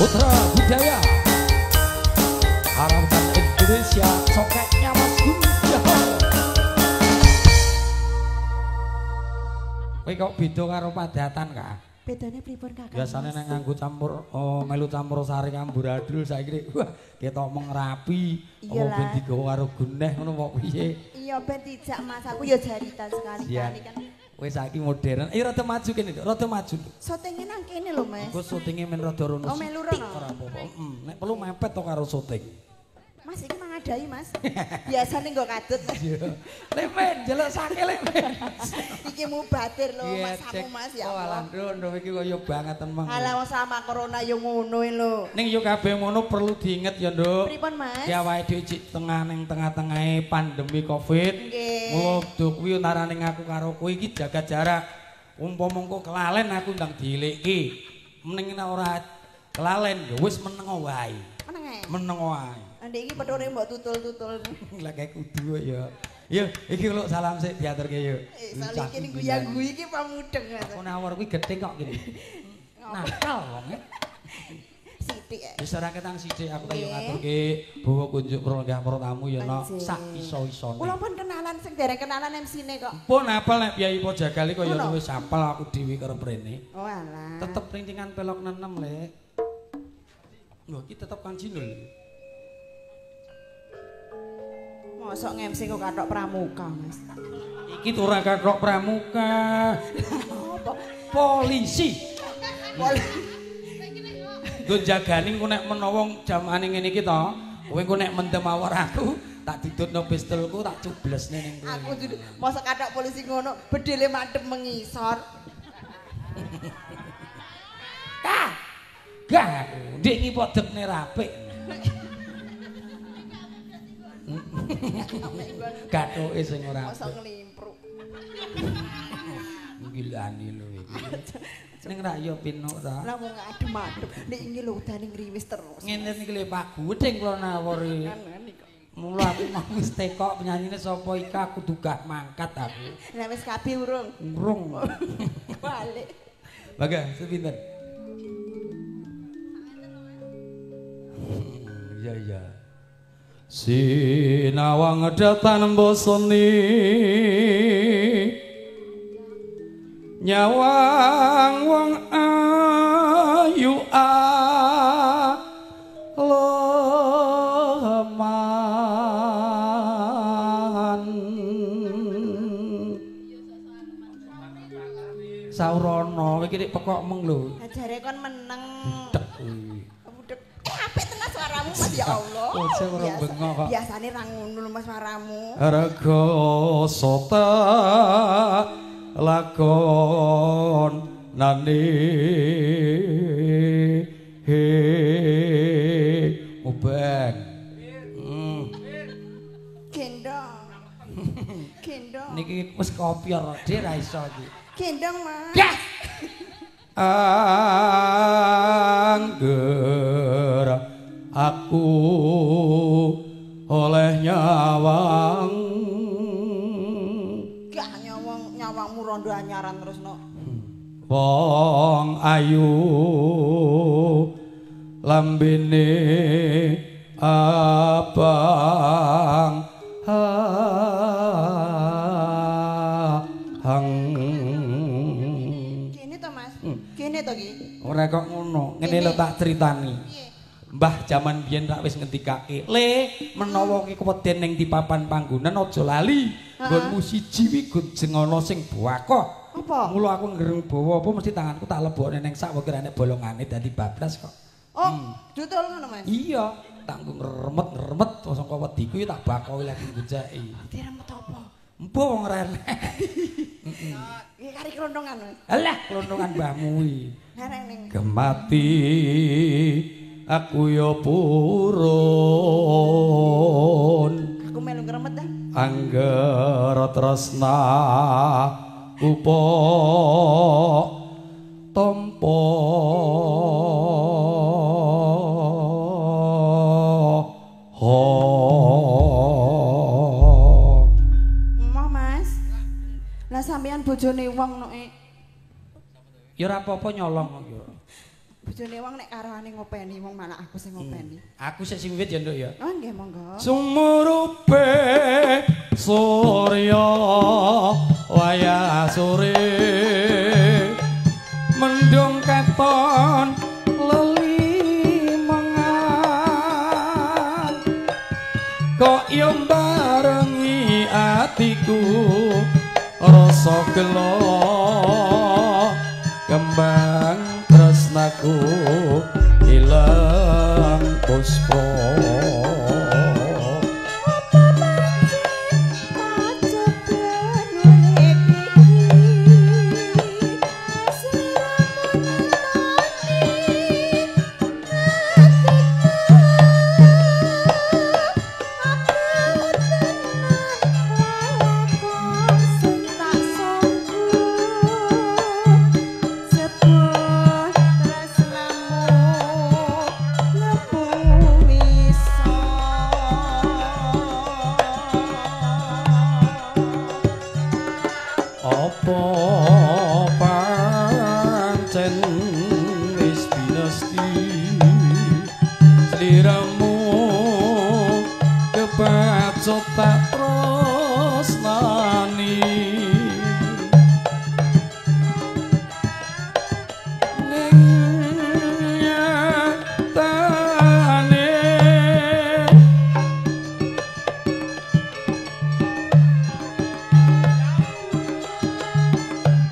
Putra Budaya Harapan Indonesia sokeknya Mas Gunjaho. Kowe kok beda karo padatan kah? Bedane pripun Kakang? Biasane nek nganggo campur melu campur sari amburadul saiki wah ketok omong rapi. Apa ben digawa karo guneh ngono kok piye? Iya ben dijak Mas aku ya jaritan sekali-kali kan. Wis saiki modern. Ayo rada maju kene, rada maju. Syutinge nang kene lho Mas. Engko syutinge men rada rono. Oh melu rono. Ora apa-apa. Nek perlu mepet to karo syuting. Mas iki mangadai Mas. Biasane nggo kadut. Lemen, jelek sake lemen. Iki mubatir lho Mas aku Mas ya. Oh alah ndono iki kaya banget temen. Alah wong sama corona yo ngono lho. Ning yo kabeh ngono perlu diinget ya, Nduk. Pripun Mas? Ki awake dhewe cik tengah ning tengah-tengahe pandemi Covid. Nggih. Mula duk kuwi antarane aku karo kowe iki jaga jarak. Umpama engko kelalen aku ndang dieliki. Mending ora kelalen ya wis meneng wae. Meneng ae. Meneng wae. Ndek iki pethure mbok tutul-tutul. Lah kayak kudu ya. Yo, iki lho salam sik diaturke yo. Saliki ning guyu-guyu iki pamudeng. Aku nawar kuwi gedhe kok gini. Nakal wong e. Sithik. Wis ora ketang sithik aku tak yo ngaturke bawa kunjuk prolonggah para tamu ya no sak iso-isone. Kula pun kenalan sing dereng kenalan MC-ne kok. Pun apal nek Piyai Pojagali kaya wis apal aku dhewe karo mrene. Oh alah. Tetep rintingan pelok 6 Lek. Lho iki tetep Kang Jinul. Mosok ngemsi kok kathok pramuka, Mas. Iki tuh ora kathok pramuka. Polisi. Nggo jagani engko nek menawa jamane ngene iki to, kowe engko nek mendem awor aku, tak didutno pistolku tak cublesne ning kowe. Aku mosok kathok polisi ngono, bedele madhep mengisor. Kah. Gah aku, ndik iki podekne rapik. Gathuke sing ora. Mosok nglimpruk. Gilani lho iki. Ning ra ya pinuk ta. Lah wong adem-adem, nek iki lho udane ngriwis terus. Ngene iki lho Pak Guding kula nawuri. Mula aku mau wis tekok penyanyine sapa iki aku dugah mangkat aku. Lah wis kabeh urung. Urung. Balik. Baga, sepinten? Iya iya. Sinawang datan bosoni nyawang wong ayu aleman Saurana iki nek pekok meng lho. Ajare kon meneng. Dek kuwi. Apik tenan suaramu Mas ya Allah. Ojo ora bengok kok. Biasane ra ngono lho Mas suaramu. Rega sota lakon nani uben Gendong. Gendong. niki wis kopior dhe ra iso iki Gendong Mas. Gas angger aku oleh nyawang Gak nyawangmu rondo anyaran terus no. wong ayu lambene abang Kene to Mas. Kene to iki. ora kok ngono ngene lho tak critani Mbah jaman biyen tak wis ngendikake le menawa ki keweden ning di papan panggonan aja lali nggonmu siji wi jengono sing buaka apa mula aku ngereng bawa apa mesti tanganku tak lebokne ning sak kirane bolongane dadi bablas kok oh dutul ngono Mas iya tak ngeremet sangka wedi ku tak bakowi lagi njejaki diremet apa empo wong rene iki kari klondongan Mas alah klondongan mbahmu iki ngareng ning gemati aku ya purun aku melu ngremet dah angger tresna upo tompo Mas lah sampean bojone wong no ya ora apa-apa nyolong kok ya bojone wong nek karane ngopeni wong malah aku sing ngopeni. Aku sik sing wit ya Nduk ya. Oh nggih monggo. Sumurupe surya waya sore mendung katon lelimengan kok yo barengi atiku rasa gelo kembang tresnaku ilang puspa tak tresnani ning nyatane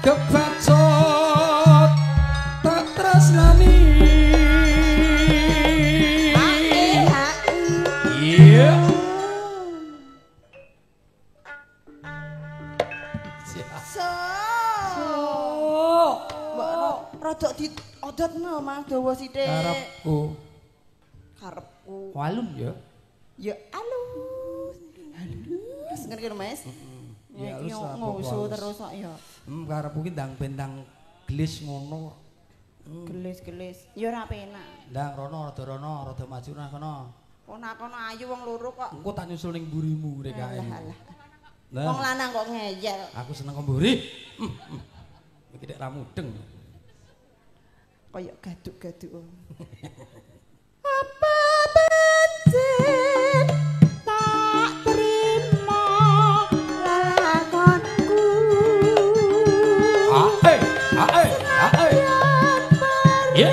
kebacot tak tresnani iya Rodok diodotno Mas dawa sithik. Karepku. Karepku. Walun ya. Ya alus. Halus. Ngerti Mas? Ya alus lah. Ngoso terus kok ya. Karepku ki ndang bentang gelis ngono. Gelis-gelis. Ya ora penak. Ndang rono rada maju nang kono. Kono ayu wong loro kok. Engko tak nyusul ning mburimu rek kae. Wong lanang kok ngeyel. Aku seneng kok mburi. Iki nek ra mudeng. Kayak gaduk-gaduk. Apa bensin tak terima lakonku. Ae. Ya.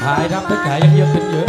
Hai rapi gayeng ya ben ya.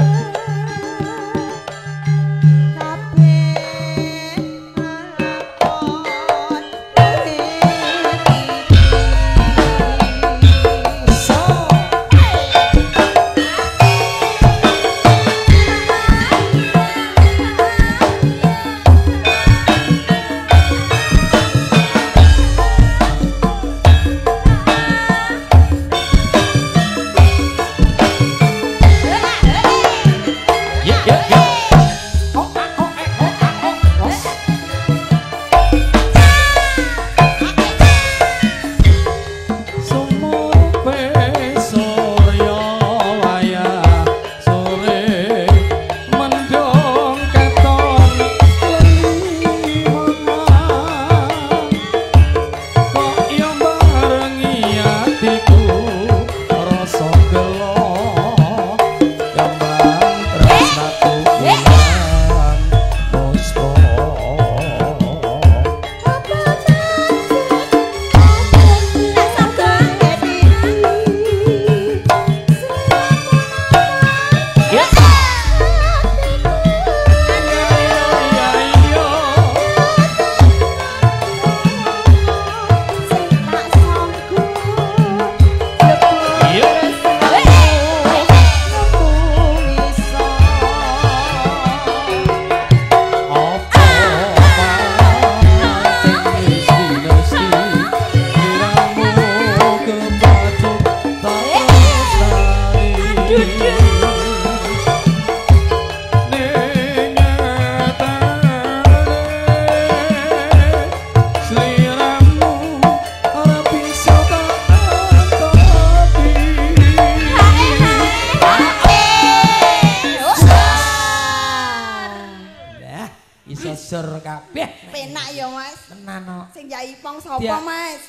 isor kabeh. Penak ya, Mas. Tenan kok. Sing jai pong sapa, Mas?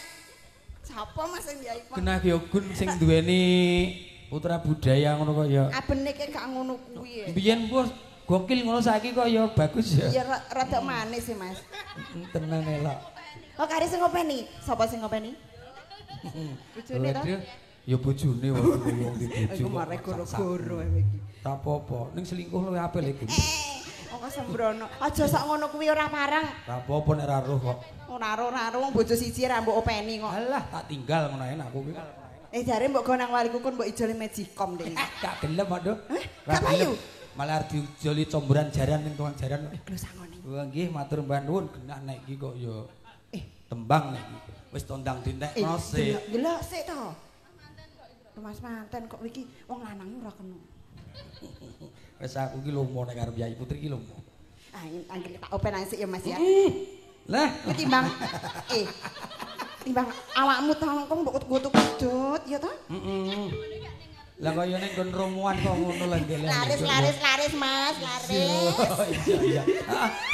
Sapa Mas sing jai pong? Genah ya Gun sing duweni putra budaya ngono kok ya. Abene ki gak ngono kuwi. Biyen bos gokil ngono saiki kok ya bagus ya. Ya rada manis sih, Mas. Tenan elok. Oh, kari sing ngopeni? Sapa sing ngopeni? Bojone to? Ya bojone wong di bojo. Iku mare goro-goro iki. Ta apa-apa, ning selingkuh luwih apik lho. Kok sembrono. Aja sak ngono kuwi ora parang. Ra apa-apa nek ra roh kok. Ora wong bojo siji ra mbok openi kok. Alah, tak tinggal ngono ae aku kuwi. Jare mbok go nang wali kukun mbok ijoli Magicom deh. Gak gelem kok, Nduk. Gak payu. Malah diijoli comboran jaran ning tukang jaran. Lho sangone. Wah nggih matur mbah nuwun genah nek iki kok ya tembang nek iki. Wis tondang dintek nose. Delok sik to. Mas manten kok iki wong lanang ora kena. Wis aku iki lomo nek karep Yai Putri iki lomo. Anggere tak open sik ya Mas ya. Lah, ketimbang timbang awakmu tangkong mbok kudut-kudut ya to? Lah kaya ning nggon romuan kok ngono lho nggih. Laris Mas, laris. Iya.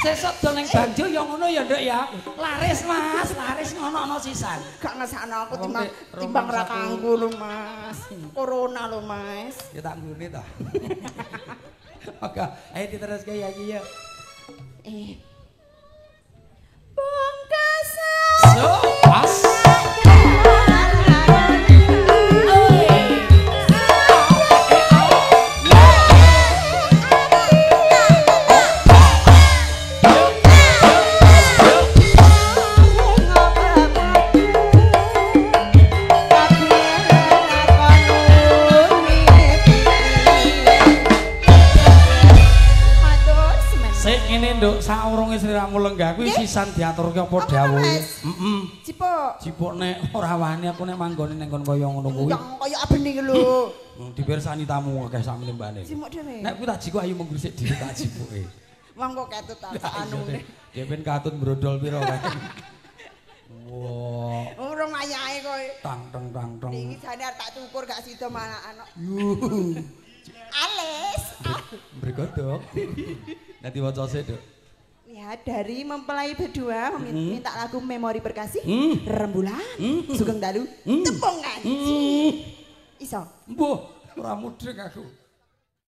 Sesuk dol ning Banjo ya ngono ya Nduk ya. Laris Mas, laris ngono sisan. Gak ngesakno aku timbang ra kanggo lho Mas. Corona lho Mas. Ya tak nggone ta. Oke, ayo diteruske ya iki ya. Bongkasan. So, pas. Nduk saurunge sliramu lenggah kuwi sisan diaturke apa dawuhe. Cipok nek ora wani aku nek manggone ning kon kaya ngono kuwi. Kaya abening lho. Dipirsani tamu akeh sak mlembane. Cimok dhewe. Nek kuwi tak jiku ayu menggrisik dhewe tak jipuke. Monggo ketut ta anune. Depen katut brodol pira kae. Wah. Urung ayahe kowe. Tang teng tang teng. Iki jane arep tak tukur gak sida anak-anak. Yuh. Ales. Bergodok. Nanti waca sik, Duk. Ya, dari mempelai berdua meminta lagu Memori Berkasih, Rembulan, Sugeng Dalu, Tepung Ngaji. Iso? Mbuh, ora mudhek aku.